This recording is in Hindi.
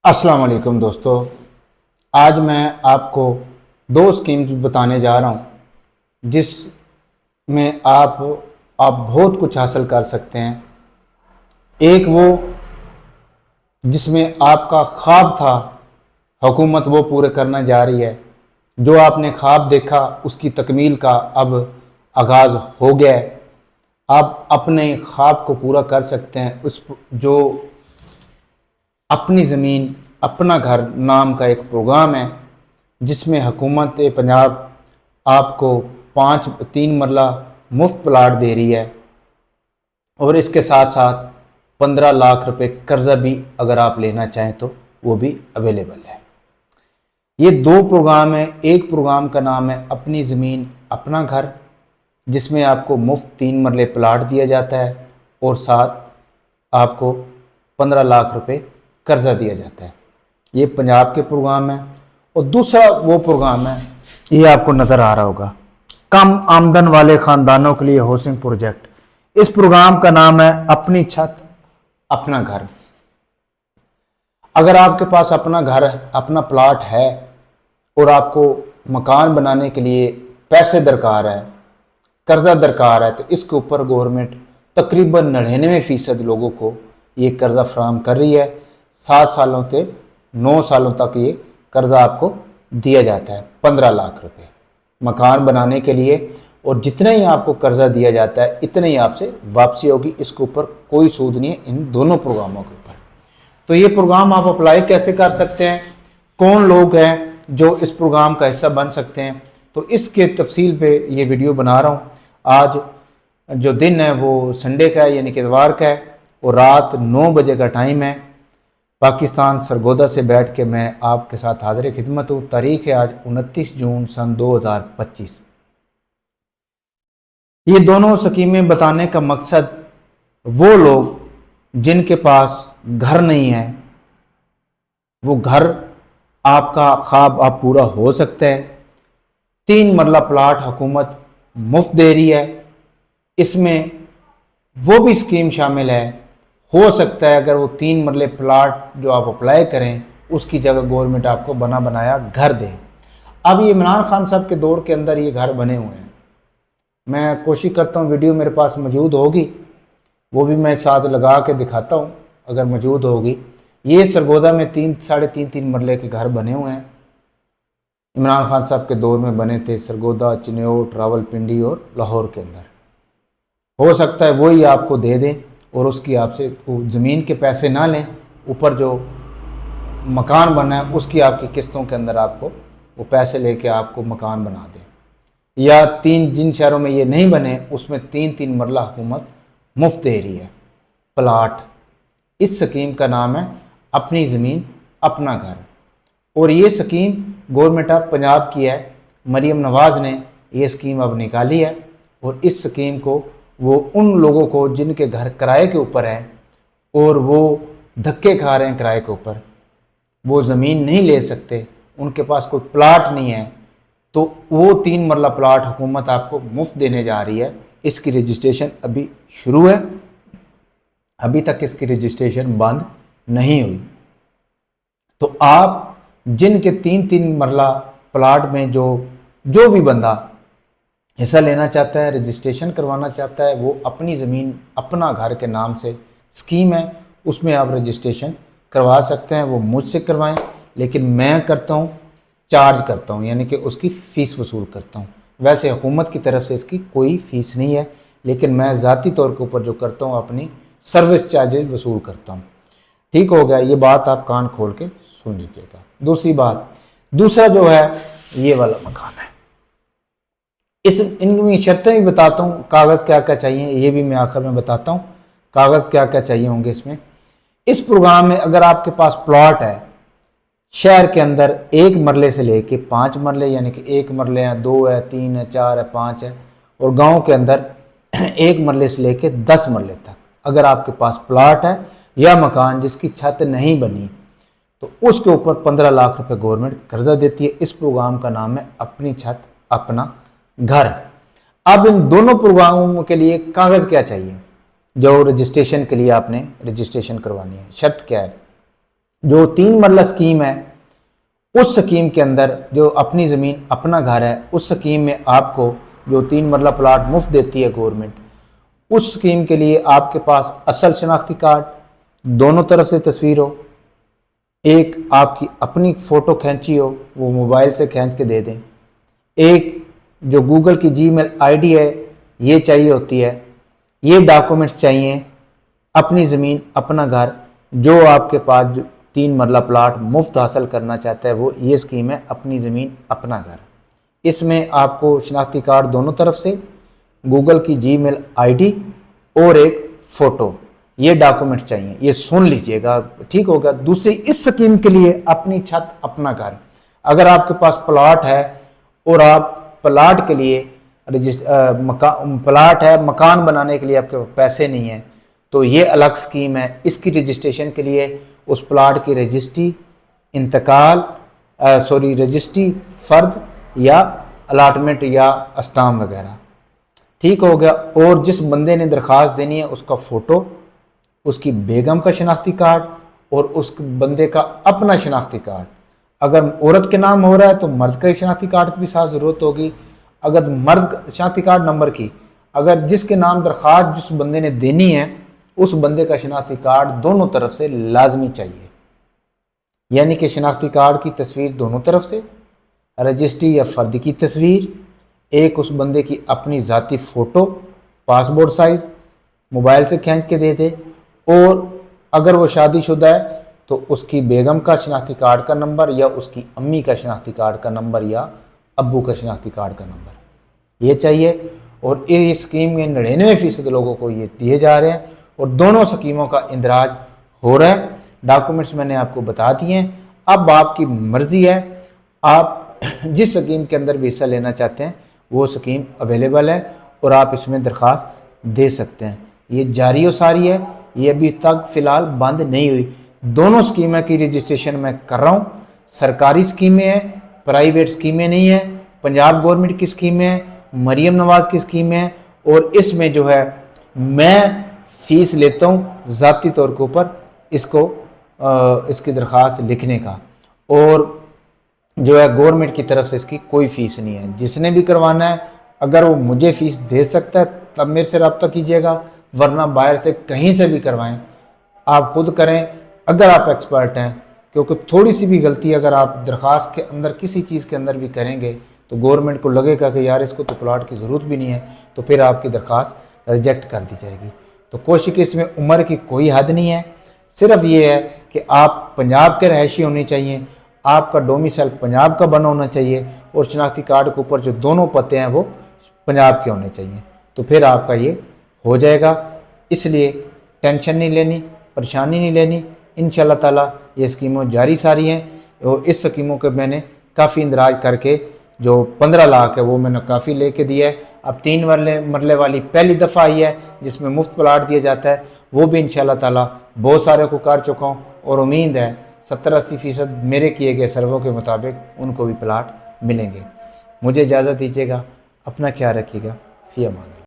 अस्सलाम वालेकुम दोस्तों। आज मैं आपको दो स्कीम्स बताने जा रहा हूँ जिसमें आप बहुत कुछ हासिल कर सकते हैं। एक वो जिसमें आपका ख्वाब था, हुकूमत वो पूरे करना जा रही है। जो आपने ख्वाब देखा उसकी तकमील का अब आगाज़ हो गया है। आप अपने ख्वाब को पूरा कर सकते हैं। उस जो अपनी ज़मीन अपना घर नाम का एक प्रोग्राम है जिसमें हुकूमत पंजाब आपको 3 मरला मुफ्त प्लाट दे रही है और इसके साथ साथ 15 लाख रुपए कर्जा भी अगर आप लेना चाहें तो वो भी अवेलेबल है। ये दो प्रोग्राम है। एक प्रोग्राम का नाम है अपनी ज़मीन अपना घर, जिसमें आपको मुफ्त 3 मरले प्लाट दिया जाता है और साथ आपको 15 लाख रुपए कर्जा दिया जाता है। ये पंजाब के प्रोग्राम है। और दूसरा वो प्रोग्राम है, ये आपको नज़र आ रहा होगा, कम आमदन वाले ख़ानदानों के लिए हाउसिंग प्रोजेक्ट। इस प्रोग्राम का नाम है अपनी छत अपना घर। अगर आपके पास अपना घर है, अपना प्लाट है और आपको मकान बनाने के लिए पैसे दरकार है, कर्जा दरकार है, तो इसके ऊपर गवर्नमेंट तकरीबन 99% लोगों को ये कर्जा फराहम कर रही है। 7 सालों से 9 सालों तक ये कर्जा आपको दिया जाता है, 15 लाख रुपए मकान बनाने के लिए। और जितना ही आपको कर्जा दिया जाता है इतने ही आपसे वापसी होगी। इसके ऊपर कोई सूद नहीं है इन दोनों प्रोग्रामों के ऊपर। तो ये प्रोग्राम आप अप्लाई कैसे कर सकते हैं, कौन लोग हैं जो इस प्रोग्राम का हिस्सा बन सकते हैं, तो इसके तफसील पे ये वीडियो बना रहा हूँ। आज जो दिन है वो संडे का है, यानी कि इतवार का है, और रात 9 बजे का टाइम है। पाकिस्तान सरगोदा से बैठ के मैं आपके साथ हाजिर खिदमत हूँ। तारीख है आज 29 जून सन 2025। ये दोनों स्कीमें बताने का मकसद वो लोग जिनके पास घर नहीं है, वो घर आपका ख्वाब आप पूरा हो सकता है। 3 मरला प्लाट हुकूमत मुफ्त दे रही है। इसमें वो भी स्कीम शामिल है। हो सकता है अगर वो 3 मरले प्लाट जो आप अप्लाई करें उसकी जगह गवर्नमेंट आपको बना बनाया घर दे। अब ये इमरान खान साहब के दौर के अंदर ये घर बने हुए हैं। मैं कोशिश करता हूँ, वीडियो मेरे पास मौजूद होगी वो भी मैं साथ लगा के दिखाता हूँ अगर मौजूद होगी। ये सरगोदा में 3-3.5-3 मरले के घर बने हुए हैं। इमरान खान साहब के दौर में बने थे, सरगोदा, चिन्योट, रावलपिंडी और लाहौर के अंदर। हो सकता है वही आपको दे दें और उसकी आपसे ज़मीन के पैसे ना लें, ऊपर जो मकान बना है उसकी आपकी किस्तों के अंदर आपको वो पैसे लेके आपको मकान बना दें। या जिन शहरों में ये नहीं बने उसमें 3-3 मरला हुकूमत मुफ्त दे रही है प्लाट। इस स्कीम का नाम है अपनी ज़मीन अपना घर। और ये स्कीम गवर्नमेंट ऑफ पंजाब की है। मरीम नवाज़ ने ये स्कीम अब निकाली है और इस स्कीम को वो उन लोगों को जिनके घर किराए के ऊपर हैं और वो धक्के खा रहे हैं किराए के ऊपर, वो ज़मीन नहीं ले सकते, उनके पास कोई प्लाट नहीं है, तो वो 3 मरला प्लाट हुकूमत आपको मुफ्त देने जा रही है। इसकी रजिस्ट्रेशन अभी शुरू है, अभी तक इसकी रजिस्ट्रेशन बंद नहीं हुई। तो आप जिनके 3-3 मरला प्लाट में जो भी बंदा हिस्सा लेना चाहता है, रजिस्ट्रेशन करवाना चाहता है, वो अपनी ज़मीन अपना घर के नाम से स्कीम है, उसमें आप रजिस्ट्रेशन करवा सकते हैं। वो मुझसे करवाएं, लेकिन मैं करता हूँ, चार्ज करता हूँ, यानी कि उसकी फ़ीस वसूल करता हूँ। वैसे हुकूमत की तरफ से इसकी कोई फ़ीस नहीं है, लेकिन मैं ज़ाती तौर के ऊपर जो करता हूँ अपनी सर्विस चार्जेज वसूल करता हूँ। ठीक हो गया, ये बात आप कान खोल के सुन लीजिएगा। दूसरी बात, दूसरा जो है ये वाला मकान है। इनकी शर्तें भी बताता हूँ, कागज़ क्या क्या चाहिए ये भी मैं आखिर में बताता हूँ, कागज़ क्या क्या चाहिए होंगे इसमें। इस प्रोग्राम में अगर आपके पास प्लॉट है शहर के अंदर 1 मरले से लेके 5 मरले, यानी कि 1 मरले हैं, 2 है, 3 है, 4 है, 5 है, और गांव के अंदर 1 मरले से लेके 10 मरले तक अगर आपके पास प्लॉट है या मकान जिसकी छत नहीं बनी, तो उसके ऊपर 15 लाख रुपए गवर्नमेंट कर्जा देती है। इस प्रोग्राम का नाम है अपनी छत अपना घर। अब इन दोनों प्रोग्रामों के लिए कागज़ क्या चाहिए जो रजिस्ट्रेशन के लिए आपने रजिस्ट्रेशन करवानी है, शर्त क्या है? जो 3 मरला स्कीम है, उस स्कीम के अंदर जो अपनी ज़मीन अपना घर है, उस स्कीम में आपको जो 3 मरला प्लाट मुफ्त देती है गवर्नमेंट, उस स्कीम के लिए आपके पास असल शनाख्ती कार्ड, दोनों तरफ से तस्वीर हो, एक आपकी अपनी फ़ोटो खींची हो, वो मोबाइल से खींच के दे दें, एक जो गूगल की जीमेल आईडी है ये चाहिए होती है, ये डॉक्यूमेंट्स चाहिए, अपनी ज़मीन अपना घर, जो आपके पास जो 3 मरला प्लाट मुफ्त हासिल करना चाहता है वो ये स्कीम है, अपनी ज़मीन अपना घर। इसमें आपको शनाख्ती कार्ड दोनों तरफ से, गूगल की जीमेल आईडी और एक फ़ोटो, ये डॉक्यूमेंट्स चाहिए। ये सुन लीजिएगा, ठीक होगा। दूसरी, इस स्कीम के लिए अपनी छत अपना घर, अगर आपके पास प्लाट है और आप प्लाट के लिए प्लाट है, मकान बनाने के लिए आपके पास पैसे नहीं है, तो ये अलग स्कीम है। इसकी रजिस्ट्रेशन के लिए उस प्लाट की रजिस्ट्री, इंतकाल रजिस्ट्री, फ़र्द या अलाटमेंट या अस्टाम वगैरह, ठीक हो गया। और जिस बंदे ने दरख्वास्त देनी है उसका फ़ोटो, उसकी बेगम का शनाख्ती कार्ड और उस बंदे का अपना शनाख्ती कार्ड। अगर औरत के नाम हो रहा है तो मर्द का शनाख्ती कार्ड की भी साथ ज़रूरत होगी। अगर मर्द शनाख्ती कार्ड नंबर की, अगर जिसके नाम दरख्वास्त जिस बंदे ने देनी है उस बंदे का शनाख्ती कार्ड दोनों तरफ से लाजमी चाहिए, यानी कि शनाख्ती कार्ड की तस्वीर दोनों तरफ से, रजिस्ट्री या फ़र्द की तस्वीर, एक उस बंदे की अपनी ज़ाती फ़ोटो पासपोर्ट साइज़ मोबाइल से खींच के दे दे, और अगर वो शादीशुदा है तो उसकी बेगम का शनाख्ती कार्ड का नंबर या उसकी अम्मी का शनाख्ती कार्ड का नंबर या अब्बू का शनाख्ती कार्ड का नंबर ये चाहिए। और इस स्कीम में 99% लोगों को ये दिए जा रहे हैं और दोनों स्कीमों का इंदराज हो रहा है। डॉक्यूमेंट्स मैंने आपको बता दिए हैं, अब आपकी मर्ज़ी है, आप जिस स्कीम के अंदर भी हिस्सा लेना चाहते हैं वो स्कीम अवेलेबल है और आप इसमें दरख्वास्त दे सकते हैं। ये जारी और सारी है, ये अभी तक फ़िलहाल बंद नहीं हुई। दोनों स्कीमें की रजिस्ट्रेशन मैं कर रहा हूँ। सरकारी स्कीमें हैं, प्राइवेट स्कीमें नहीं है, पंजाब गवर्नमेंट की स्कीमें हैं, मरीम नवाज़ की स्कीमें हैं, और इसमें जो है मैं फ़ीस लेता हूँ ज़ाती तौर के ऊपर इसको इसकी दरख्वास्त लिखने का, और जो है गवर्नमेंट की तरफ से इसकी कोई फ़ीस नहीं है। जिसने भी करवाना है अगर वो मुझे फ़ीस दे सकता है तब मेरे से रब्ता कीजिएगा, वरना बाहर से कहीं से भी करवाएं, आप खुद करें अगर आप एक्सपर्ट हैं। क्योंकि थोड़ी सी भी गलती अगर आप दरख्वास्त के अंदर किसी चीज़ के अंदर भी करेंगे तो गवर्नमेंट को लगेगा कि यार इसको तो प्लाट की ज़रूरत भी नहीं है, तो फिर आपकी दरख्वास्त रिजेक्ट कर दी जाएगी। तो कोशिश इसमें उम्र की कोई हद नहीं है, सिर्फ ये है कि आप पंजाब के रहायशी होने चाहिए, आपका डोमिसाइल पंजाब का बना होना चाहिए और शनाख्ती कार्ड के ऊपर जो दोनों पते हैं वो पंजाब के होने चाहिए, तो फिर आपका ये हो जाएगा। इसलिए टेंशन नहीं लेनी, परेशानी नहीं लेनी। इंशाल्लाह ताला ये स्कीमों जारी सारी हैं और इस स्कीमों के मैंने काफ़ी इंदराज करके जो 15 लाख है वो मैंने काफ़ी लेके दिया है। अब 3 मरले वाली पहली दफ़ा आई है जिसमें मुफ्त प्लाट दिया जाता है, वो भी इंशाल्लाह ताला बहुत सारे को कर चुका हूँ और उम्मीद है 70-80% मेरे किए गए सर्वों के मुताबिक उनको भी प्लाट मिलेंगे। मुझे इजाज़त दीजिएगा, अपना ख्याल रखिएगा, फ़ी अमान।